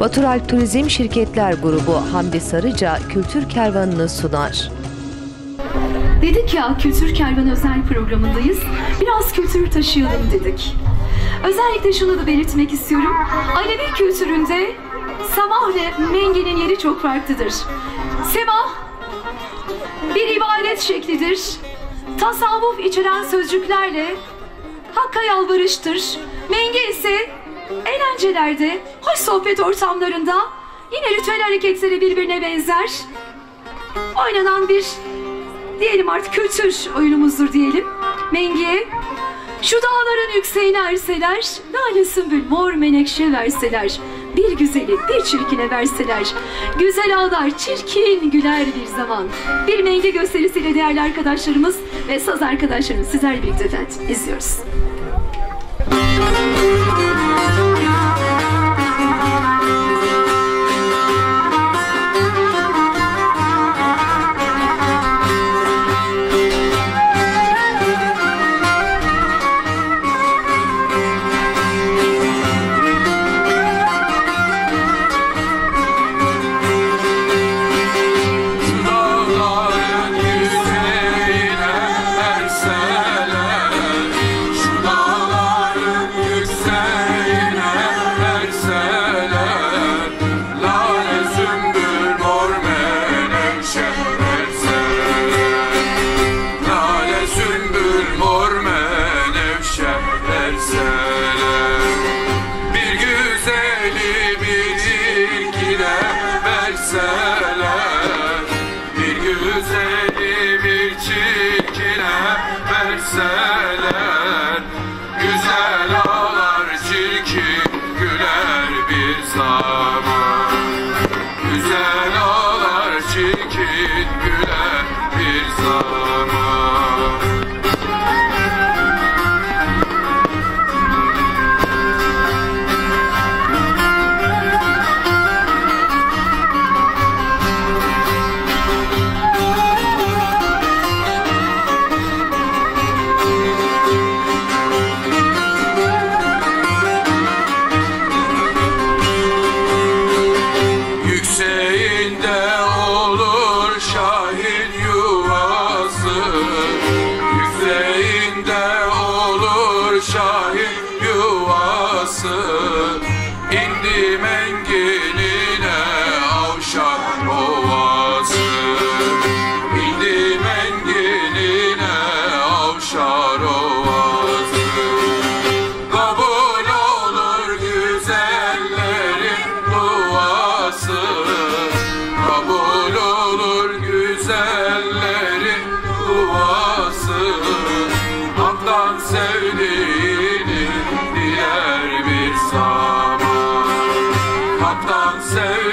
Baturalp Turizm Şirketler Grubu Hamdi Sarıca kültür kervanını sunar. Dedik ya, Kültür Kervanı özel programındayız. Biraz kültür taşıyalım dedik. Özellikle şunu da belirtmek istiyorum. Alevi kültüründe semah ve mengenin yeri çok farklıdır. Semah bir ibadet şeklidir. Tasavvuf içeren sözcüklerle Hakk'a yalvarıştır. Menge ise eğlencelerde, hoş sohbet ortamlarında yine ritüel hareketleri birbirine benzer oynanan bir, diyelim artık, kültür oyunumuzdur diyelim. Menge, şu dağların yükseğine erseler, lale sümbül mor menekşe verseler, bir güzeli bir çirkine verseler, güzel ağlar çirkin güler bir zaman. Bir menge gösterisiyle değerli arkadaşlarımız ve saz arkadaşlarımız sizlerle birlikte efendim izliyoruz. Verseler, güzel ağlar çirkin güler bir zaman. Güzel ağlar çirkin güler bir zaman. Şahin yuvası indi mengenine Avşar Ovası. İndi mengenine Avşar Ovası. Kabul olur güzellerin duası. Kabul olur güzellerin duası. Hak'tan sevdiğini diler bir zaman. Hak'tan sevdiğini